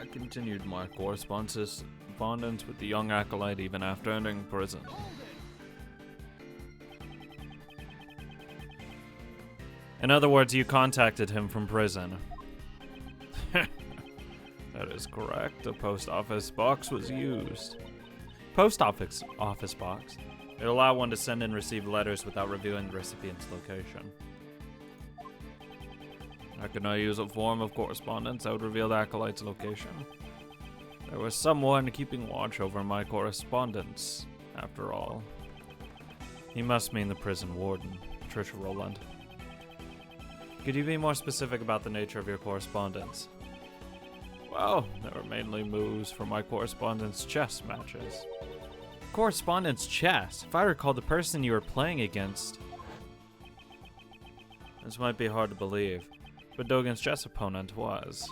I continued my correspondence with the young acolyte even after entering prison. In other words, you contacted him from prison. That is correct. A post office box was used. Post office box? It allowed one to send and receive letters without revealing the recipient's location. I could not use a form of correspondence that would reveal the acolyte's location. There was someone keeping watch over my correspondence, after all. He must mean the prison warden, Trisha Rowland. Could you be more specific about the nature of your correspondence? Well, there were mainly moves for my correspondence chess matches. Correspondence chess? If I recall, the person you were playing against... This might be hard to believe, but Dogen's chess opponent was.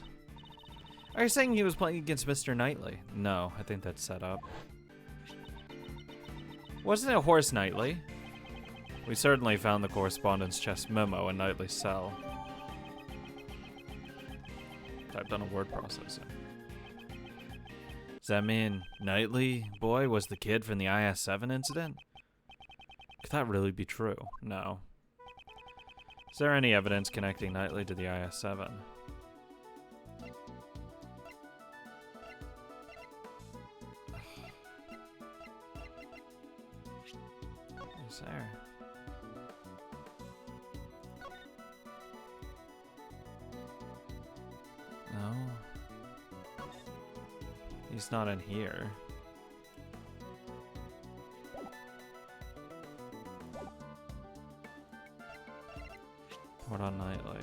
Are you saying he was playing against Mr. Knightley? No, I think that's set up. Wasn't it Horace Knightley? We certainly found the correspondence chess memo in Knightley's cell. Typed on a word processor. Does that mean Knightley boy was the kid from the IS-7 incident? Could that really be true? No. Is there any evidence connecting Knightley to the IS-7? Is there? No. He's not in here. What on Knightley?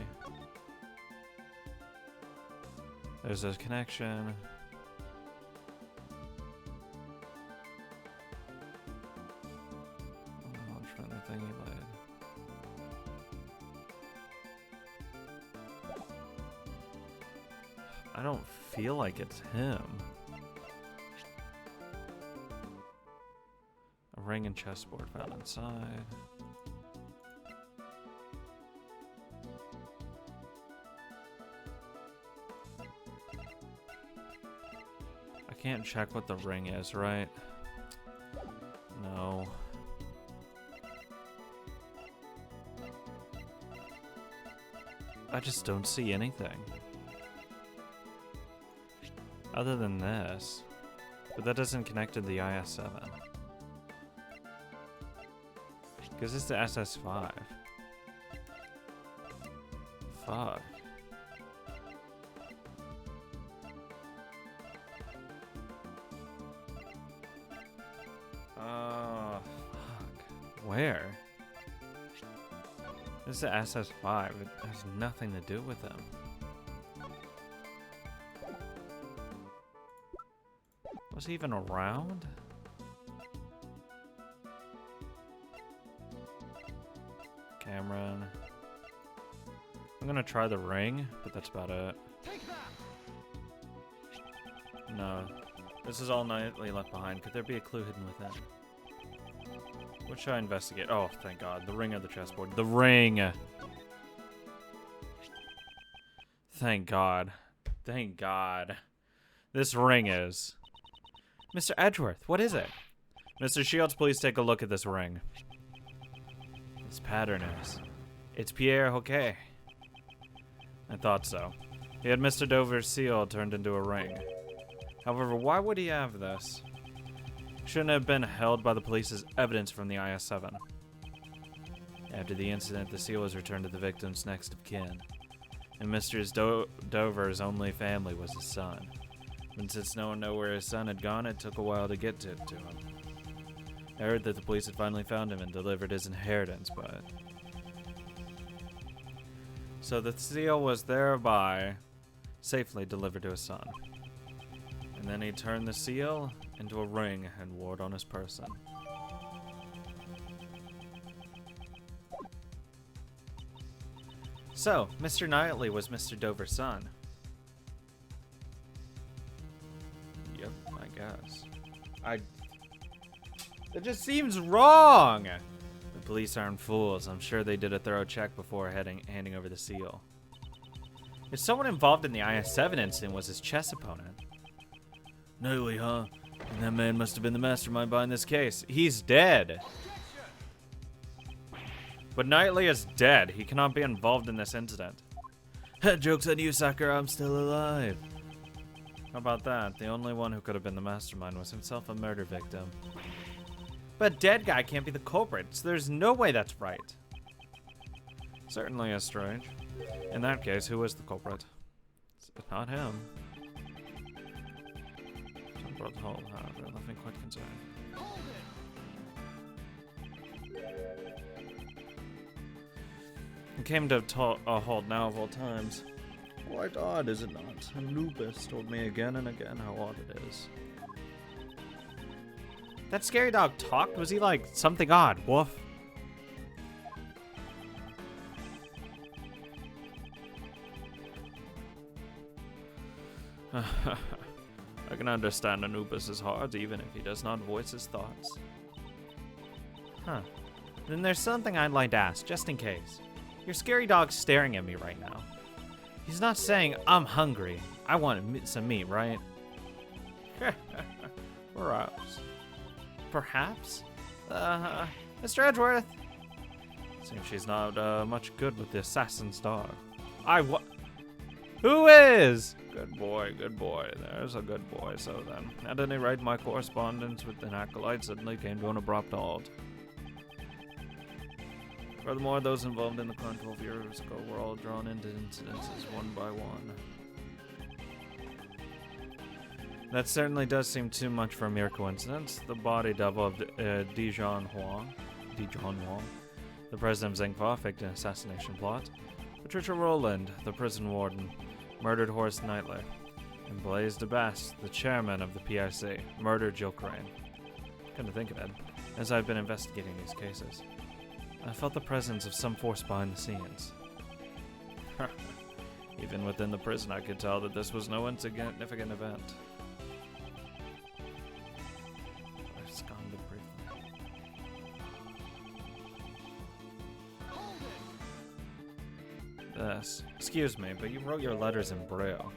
There's a connection. I'm trying to think he laid. I don't feel like it's him. A ring and chessboard found inside. I can't check what the ring is, right? No. I just don't see anything. Other than this. But that doesn't connect to the IS-7. Because it's the SS-5. Fuck. Fuck. Where? This is the SS-5. It has nothing to do with him. Was he even around? Cameron. I'm gonna try the ring, but that's about it. No. This is all Knightley left behind. Could there be a clue hidden within? What should I investigate? Oh, thank God. The ring or the chessboard? The ring! Thank God. Thank God. This ring is... Mr. Edgeworth, what is it? Mr. Shields, please take a look at this ring. This pattern is... It's Pierre Hoquet. I thought so. He had Mr. Dover's seal turned into a ring. However, why would he have this? Shouldn't have been held by the police as evidence from the IS-7. After the incident, the seal was returned to the victim's next of kin. And Mr. Dover's only family was his son. And since no one knew where his son had gone, it took a while to get to him. I heard that the police had finally found him and delivered his inheritance, but... So the seal was thereby safely delivered to his son. And then he turned the seal into a ring and wore it on his person. So, Mr. Knightley was Mr. Dover's son. Yep, I guess. It just seems wrong! The police aren't fools. I'm sure they did a thorough check before handing over the seal. If someone involved in the IS-7 incident was his chess opponent. Knightley, huh? And that man must have been the mastermind behind this case. He's dead. But Knightley is dead. He cannot be involved in this incident. Joke's on you, Sakura. I'm still alive. How about that? The only one who could have been the mastermind was himself a murder victim. But dead guy can't be the culprit, so there's no way that's right. Certainly is strange. In that case, who is the culprit? It's not him. Some brought the whole, however, left me quite concerned. It came to a halt now of all times. Quite odd, is it not? Anubis told me again and again how odd it is. That scary dog talked? Was he like something odd? Woof. I can understand Anubis' heart even if he does not voice his thoughts. Huh. Then there's something I'd like to ask, just in case. Your scary dog's staring at me right now. He's not saying, I'm hungry. I want some meat, right? Perhaps. Perhaps? Mr. Edgeworth? Seems she's not much good with the assassin's dog. Who is? Good boy, good boy. There's a good boy. So then, at any rate, my correspondence with an acolyte suddenly came to an abrupt halt. Furthermore, those involved in the crime 12 years ago were all drawn into incidences one by one. That certainly does seem too much for a mere coincidence. The body double of Dijon Huang, the president of Zhengfa, faked an assassination plot. Patricia Rowland, the prison warden, murdered Horace Knightley. And Blaise de Bass, the chairman of the PIC, murdered Jill Crane. Come to think of it, as I've been investigating these cases, I felt the presence of some force behind the scenes. Even within the prison, I could tell that this was no insignificant event. I've scanned briefly. This. Excuse me, but you wrote your letters in Braille.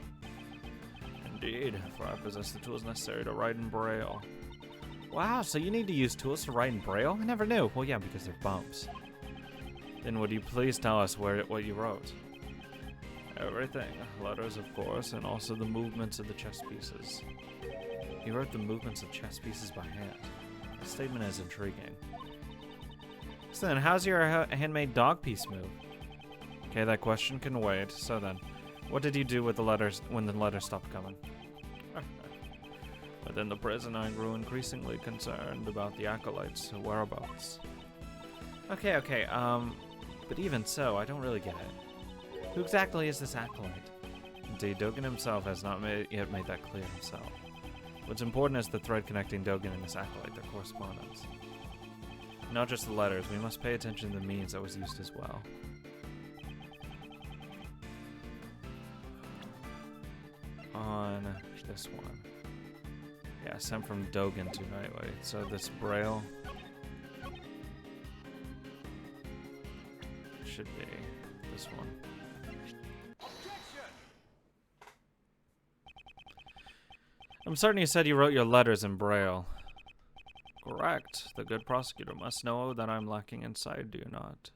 Indeed, for I possess the tools necessary to write in Braille. Wow, so you need to use tools to write in Braille? I never knew. Well, yeah, because they're bumps. Then would you please tell us what you wrote? Everything. Letters, of course, and also the movements of the chess pieces. You wrote the movements of chess pieces by hand. The statement is intriguing. So then, how's your handmade dog piece move? Okay, that question can wait. So then, what did you do with the letters when the letters stopped coming? Within the prison, I grew increasingly concerned about the acolytes' whereabouts. Okay, but even so, I don't really get it. Who exactly is this acolyte? Indeed, Dogen himself has not yet made that clear himself. What's important is the thread connecting Dogen and this acolyte, their correspondence. Not just the letters, we must pay attention to the means that was used as well. On this one. Yeah, sent from Dogen to Knightley. So this Braille should be this one. I'm certain you said you wrote your letters in Braille. Correct. The good prosecutor must know that I'm lacking insight, do you not?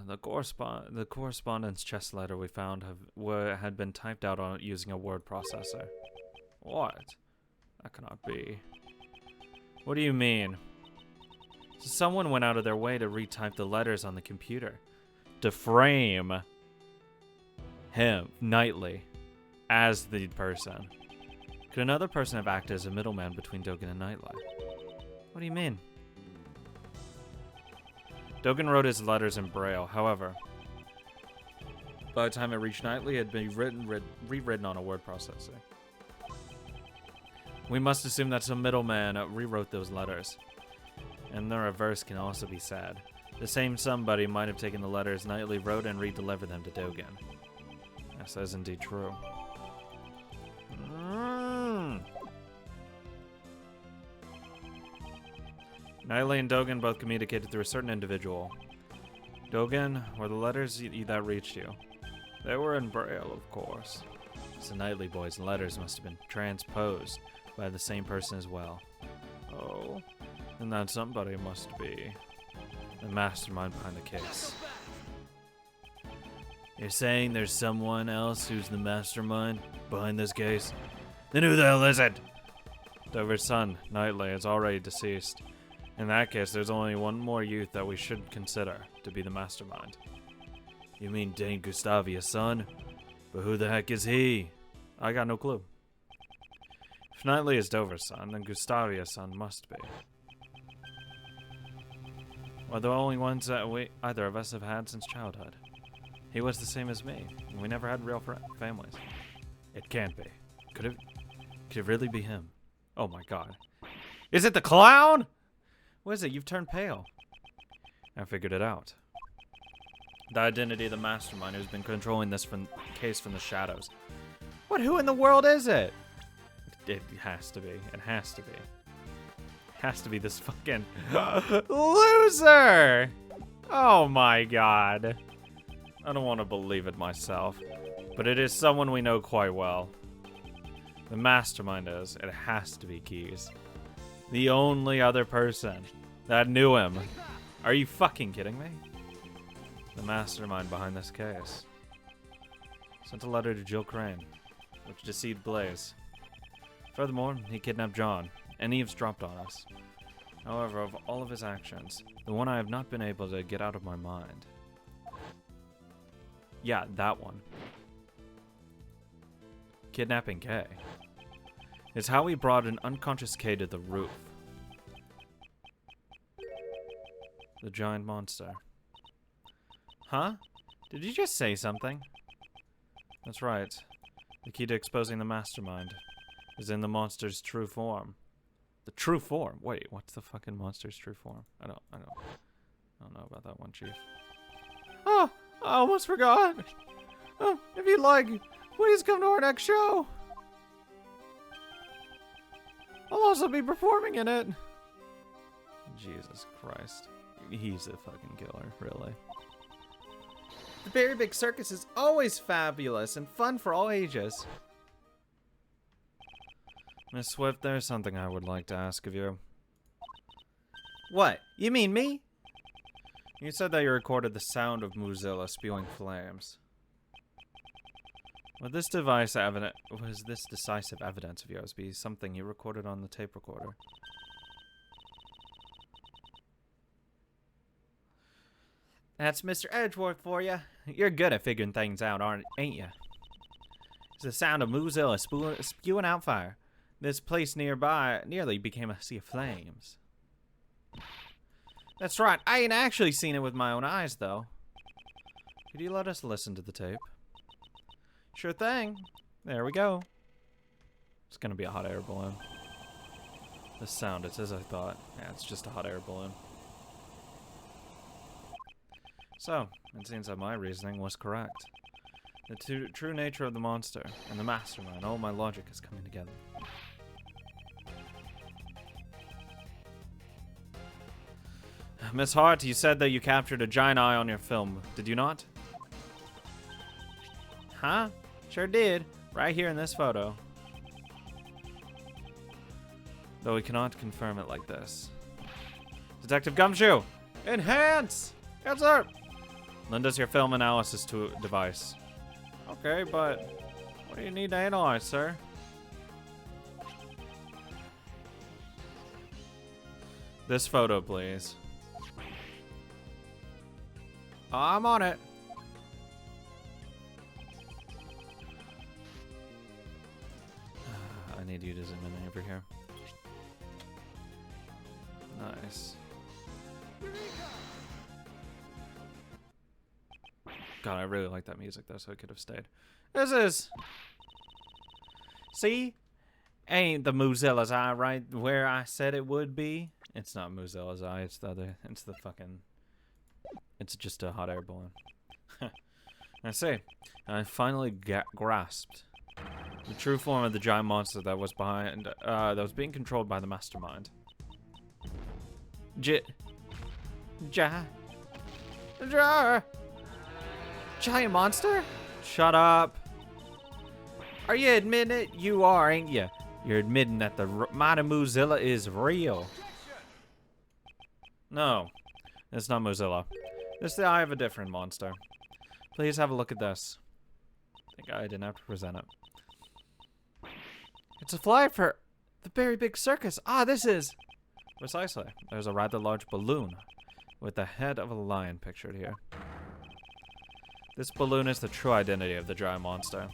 The correspondence chess letter we found had been typed out using a word processor. What? That cannot be. What do you mean? So someone went out of their way to retype the letters on the computer. To frame him, Knightley, as the person. Could another person have acted as a middleman between Dogen and Knightley? What do you mean? Dogen wrote his letters in Braille, however, by the time it reached Knightley, it had been rewritten on a word processor. We must assume that some middleman rewrote those letters. And the reverse can also be said. The same somebody might have taken the letters Knightley wrote and re-delivered them to Dogen. Yes, that is indeed true. Knightley and Dogen both communicated through a certain individual. Dogen, were the letters that reached you? They were in Braille, of course. So Knightley boy's letters must have been transposed by the same person as well. Oh, and that somebody must be the mastermind behind the case. You're saying there's someone else who's the mastermind behind this case? Then who the hell is it? Dover's son, Knightley, is already deceased. In that case, there's only one more youth that we should consider to be the mastermind. You mean Dane Gustavia's son? But who the heck is he? I got no clue. If Knightley is Dover's son, then Gustavia's son must be. We're the only ones that either of us have had since childhood. He was the same as me, and we never had real families. It can't be. Could it really be him? Oh my god. Is it the clown? What is it? You've turned pale. I figured it out. The identity of the mastermind who's been controlling this case from the shadows. What? Who in the world is it? It has to be. It has to be. It has to be this fucking loser! Oh my god. I don't want to believe it myself, but it is someone we know quite well. The mastermind is. It has to be Keyes. The only other person that knew him. Are you fucking kidding me? The mastermind behind this case. Sent a letter to Jill Crane, which deceived Blaze. Furthermore, he kidnapped John, and eavesdropped on us. However, of all of his actions, the one I have not been able to get out of my mind. Yeah, that one. Kidnapping Kay. Is how he brought an unconscious Kay to the roof. The giant monster. Huh? Did you just say something? That's right. The key to exposing the mastermind is in the monster's true form. The true form? Wait, what's the fucking monster's true form? I don't know about that one, Chief. Oh, I almost forgot. Oh, if you'd like, please come to our next show. I'll also be performing in it. Jesus Christ. He's a fucking killer, really. The Berry Big Circus is always fabulous and fun for all ages. Miss Swift, there's something I would like to ask of you. What? You mean me? You said that you recorded the sound of Muzilla spewing flames. Was this decisive evidence of yours be something you recorded on the tape recorder? That's Mr. Edgeworth for you. You're good at figuring things out, ain't you? It's the sound of Muzilla spewing out fire. This place nearby nearly became a sea of flames. That's right. I ain't actually seen it with my own eyes, though. Could you let us listen to the tape? Sure thing. There we go. It's gonna be a hot air balloon. The sound, it's as I thought. Yeah, it's just a hot air balloon. So, it seems that my reasoning was correct. The true nature of the monster and the mastermind, all my logic is coming together. Miss Hart, you said that you captured a giant eye on your film, did you not? Huh? Sure did. Right here in this photo. Though we cannot confirm it like this. Detective Gumshoe! Enhance! Yes, sir! Lend us your film analysis device. Okay, but what do you need to analyze, sir? This photo, please. I'm on it. I need you to zoom in over here. Nice. God, I really like that music though, so it could have stayed. This is... See? Ain't the Muzilla's eye right where I said it would be? It's not Muzilla's eye, it's the other... It's the fucking... It's just a hot air balloon. I see. I finally grasped the true form of the giant monster that was being controlled by the mastermind. Giant monster? Shut up. Are you admitting it? You are, ain't you? You're admitting that the mighty Mozilla is real. No, it's not Mozilla. This is the eye of a different monster. Please have a look at this. I think I didn't have to present it. It's a fly for the Berry Big Circus. Ah, this is... Precisely. There's a rather large balloon with the head of a lion pictured here. This balloon is the true identity of the giant monster.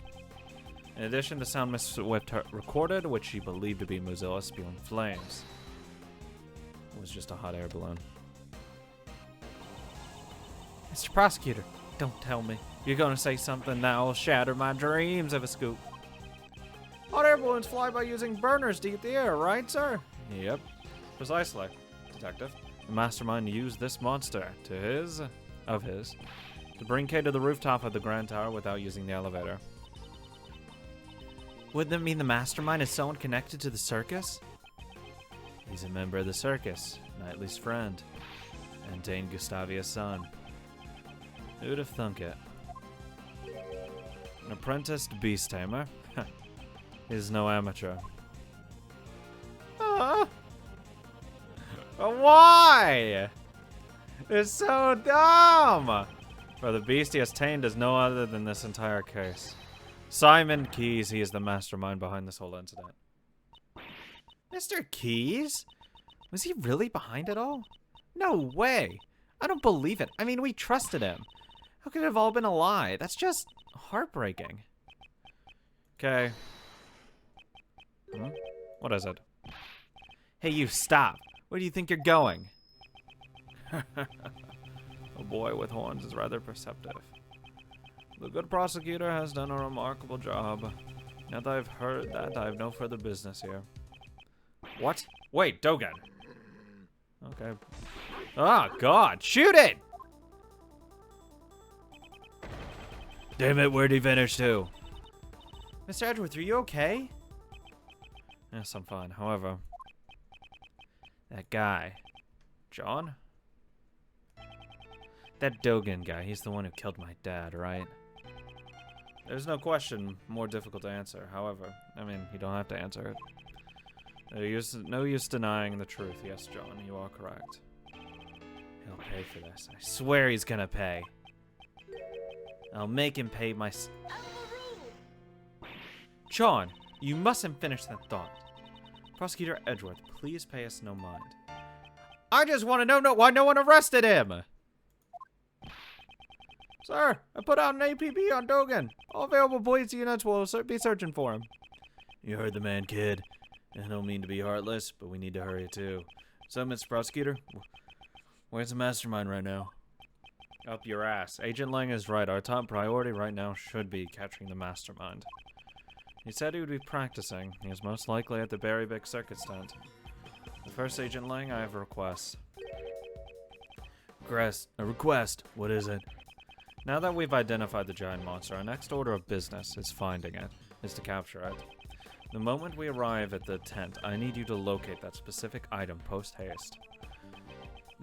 In addition, the sound Miss Swift recorded, which she believed to be Mozilla spewing flames, it was just a hot air balloon. Mr. Prosecutor, don't tell me you're gonna say something that will shatter my dreams of a scoop. Hot air balloons fly by using burners to heat the air, right, sir? Yep, precisely, Detective. The mastermind used this monster to bring Kay to the rooftop of the Grand Tower without using the elevator. Wouldn't it mean the mastermind is someone connected to the circus? He's a member of the circus, Knightley's friend, and Dane Gustavia's son. Who'd have thunk it? An apprenticed beast tamer? He's no amateur. Why? It's so dumb! For the beast he has tamed is no other than this entire case. Simon Keyes, he is the mastermind behind this whole incident. Mr. Keyes? Was he really behind it all? No way! I don't believe it. I mean, we trusted him. How could it have all been a lie? That's just heartbreaking. Okay. What is it? Hey, you, stop. Where do you think you're going? A boy with horns is rather perceptive. The good prosecutor has done a remarkable job. Now that I've heard that, I have no further business here. What? Wait, Dogen. Okay. Oh, God. Shoot it! Damn it, where'd he vanish to? Mr. Edgeworth, are you okay? Yes, I'm fine. However, that guy, John? That Dogen guy, he's the one who killed my dad, right? There's no question more difficult to answer. However, I mean, you don't have to answer it. No use denying the truth. Yes, John, you are correct. He'll pay for this. I swear he's gonna pay. I'll make him pay my... John, you mustn't finish that thought. Prosecutor Edgeworth, please pay us no mind. I just want to know why no one arrested him! Sir, I put out an APB on Dogen. All available police units will be searching for him. You heard the man, kid. I don't mean to be heartless, but we need to hurry too. So, Mr. Prosecutor, where's the mastermind right now? Up your ass. Agent Lang is right. Our top priority right now should be catching the mastermind. He said he would be practicing. He is most likely at the Berry Big Circus tent. But first, Agent Lang, I have a request. A request? What is it? Now that we've identified the giant monster, our next order of business is to capture it. The moment we arrive at the tent, I need you to locate that specific item post-haste.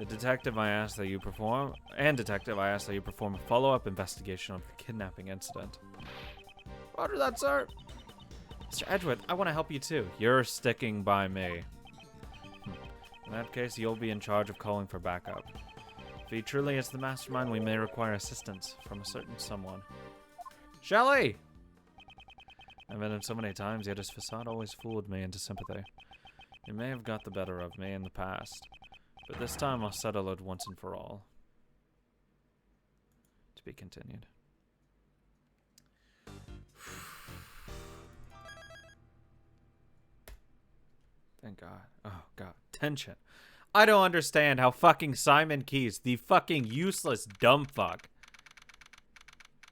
Detective, I ask that you perform a follow-up investigation on the kidnapping incident. Roger that, sir. Mr. Edgeworth, I want to help you too. You're sticking by me. In that case, you'll be in charge of calling for backup. If he truly is the mastermind, we may require assistance from a certain someone. Shelley! I've met him so many times, yet his facade always fooled me into sympathy. He may have got the better of me in the past, but this time I'll settle it once and for all. To be continued. Thank God. Oh, God. Tension. I don't understand how fucking Simon Keyes, the fucking useless dumb fuck,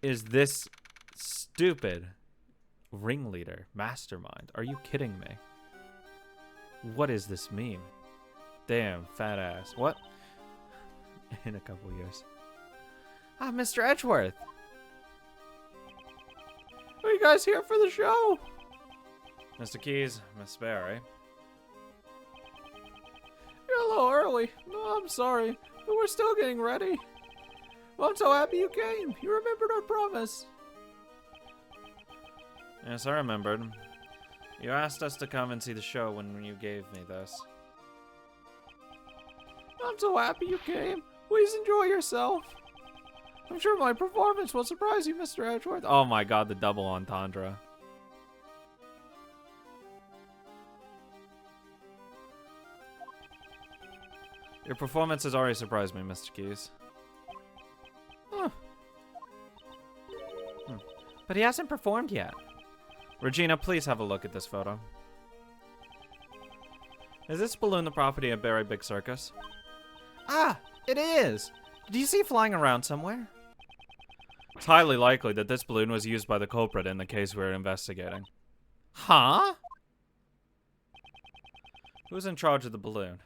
is this stupid ringleader, mastermind. Are you kidding me? What does this mean? Damn, fat ass. What? In a couple years. Ah, Mr. Edgeworth. Are you guys here for the show? Mr. Keyes, Miss Barry. You're a little early. No, I'm sorry, but we're still getting ready. Well, I'm so happy you came. You remembered our promise. Yes, I remembered. You asked us to come and see the show when you gave me this. I'm so happy you came. Please enjoy yourself. I'm sure my performance will surprise you, Mr. Edgeworth. Oh my god, the double entendre. Your performance has already surprised me, Mr. Keys. Huh. But he hasn't performed yet. Regina, please have a look at this photo. Is this balloon the property of Berry Big Circus? Ah, it is! Did you see it flying around somewhere? It's highly likely that this balloon was used by the culprit in the case we're investigating. Huh? Who's in charge of the balloon?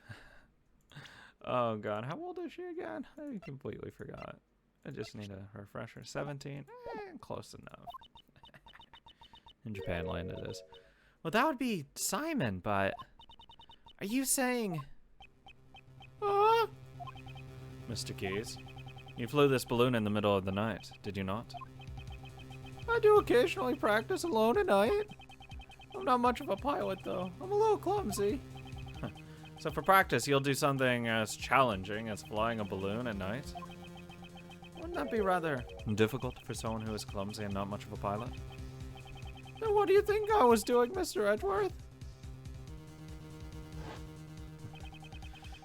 Oh god, how old is she again? I completely forgot. I just need a refresher. 17? Close enough. In Japan land it is. Well, that would be Simon, but... Are you saying... Mr. Keys, you flew this balloon in the middle of the night, did you not? I do occasionally practice alone at night. I'm not much of a pilot, though. I'm a little clumsy. So for practice, you'll do something as challenging as flying a balloon at night? Wouldn't that be rather difficult for someone who is clumsy and not much of a pilot? Then what do you think I was doing, Mr. Edgeworth?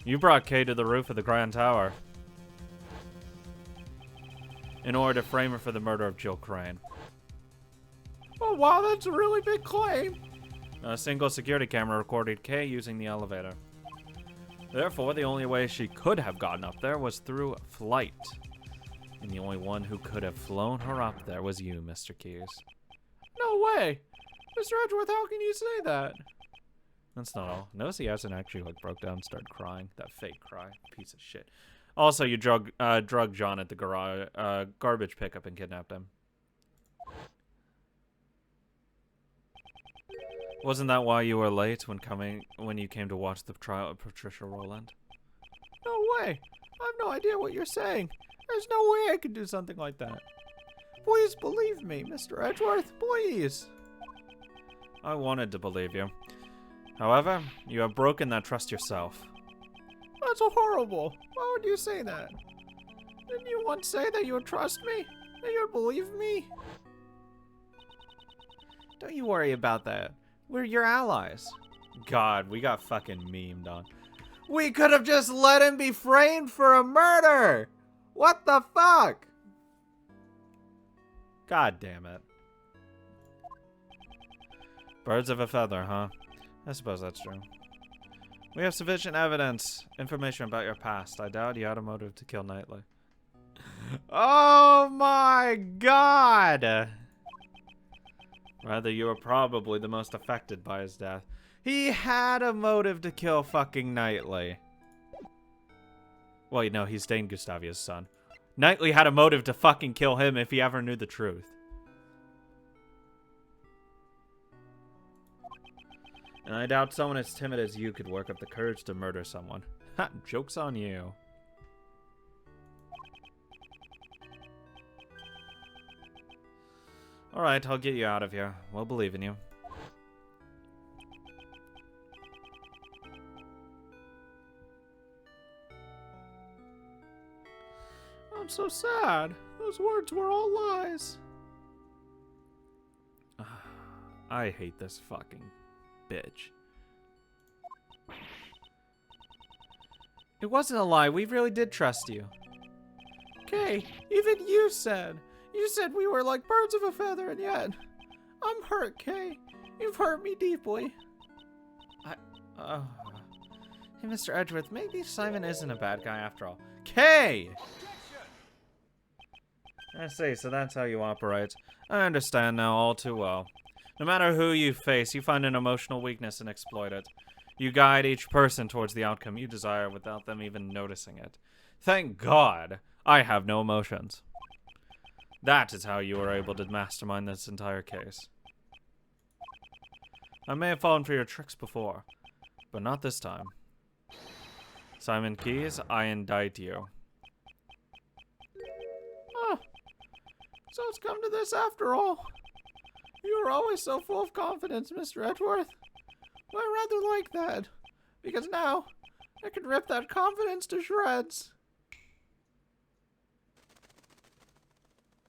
You brought Kay to the roof of the Grand Tower in order to frame her for the murder of Jill Crane. Oh, wow, that's a really big claim. A single security camera recorded Kay using the elevator. Therefore, the only way she could have gotten up there was through flight. And the only one who could have flown her up there was you, Mr. Keys. No way. Mr. Edgeworth, how can you say that? That's not all. Notice he hasn't actually like broke down and started crying. That fake cry. Piece of shit. Also, you drug John at the garage, garbage pickup and kidnapped him. Wasn't that why you were late when you came to watch the trial of Patricia Rowland? No way. I have no idea what you're saying. There's no way I could do something like that. Please believe me, Mr. Edgeworth, please. I wanted to believe you. However, you have broken that trust yourself. That's horrible. Why would you say that? Didn't you once say that you would trust me? That you would believe me? Don't you worry about that. We're your allies. God, we got fucking memed on. We could have just let him be framed for a murder! What the fuck? God damn it. Birds of a feather, huh? I suppose that's true. We have sufficient evidence, information about your past. I doubt you had a motive to kill Knightley. Oh my god! Rather, you were probably the most affected by his death. He had a motive to kill fucking Knightley. Well, you know, he's Dane Gustavia's son. Knightley had a motive to fucking kill him if he ever knew the truth. And I doubt someone as timid as you could work up the courage to murder someone. Ha, joke's on you. Alright, I'll get you out of here. We'll believe in you. I'm so sad. Those words were all lies. I hate this fucking bitch. It wasn't a lie. We really did trust you. Kay, even you said we were like birds of a feather, and yet I'm hurt, Kay. You've hurt me deeply. Hey, Mr. Edgeworth, maybe Simon isn't a bad guy after all. Kay! I see, so that's how you operate. I understand now all too well. No matter who you face, you find an emotional weakness and exploit it. You guide each person towards the outcome you desire without them even noticing it. Thank God, I have no emotions. That is how you were able to mastermind this entire case. I may have fallen for your tricks before, but not this time. Simon Keys, I indict you. Oh, so it's come to this after all. You were always so full of confidence, Mr. Edgeworth. Well, I rather like that, because now I can rip that confidence to shreds.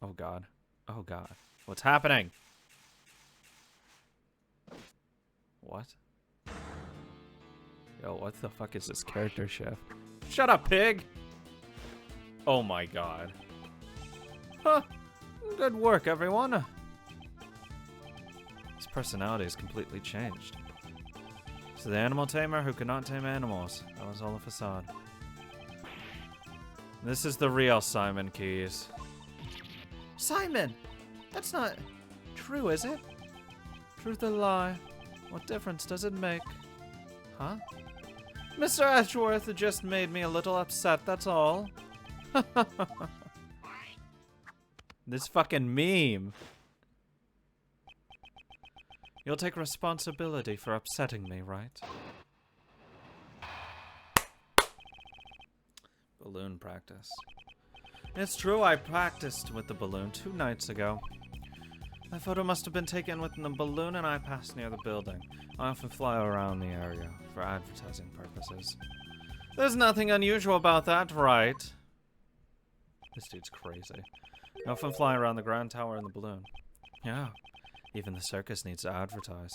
Oh god. Oh god. What's happening? What? Yo, what the fuck is this character shift? Shut up, pig! Oh my god. Huh. Good work, everyone. His personality has completely changed. So the animal tamer who could not tame animals. That was all a facade. This is the real Simon Keys. Simon! That's not true, is it? Truth or lie? What difference does it make? Huh? Mr. Edgeworth just made me a little upset, that's all. This fucking meme. You'll take responsibility for upsetting me, right? Balloon practice. It's true, I practiced with the balloon 2 nights ago. My photo must have been taken with the balloon and I passed near the building. I often fly around the area for advertising purposes. There's nothing unusual about that, right? This dude's crazy. I often fly around the Grand Tower in the balloon. Yeah, even the circus needs to advertise.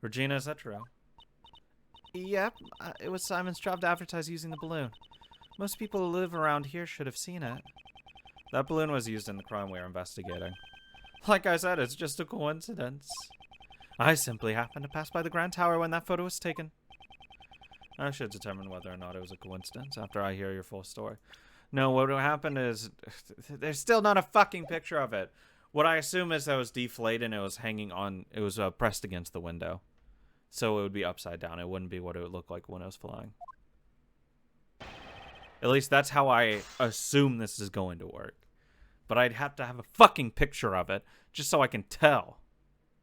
Regina, is that true? Yep, it was Simon's job to advertise using the balloon. Most people who live around here should have seen it. That balloon was used in the crime we are investigating. Like I said, it's just a coincidence. I simply happened to pass by the Grand Tower when that photo was taken. I should determine whether or not it was a coincidence after I hear your full story. No, what happened is... There's still not a fucking picture of it. What I assume is that it was deflated and it was hanging on... It was pressed against the window. So it would be upside down. It wouldn't be what it would look like when it was flying. At least that's how I assume this is going to work. But I'd have to have a fucking picture of it just so I can tell.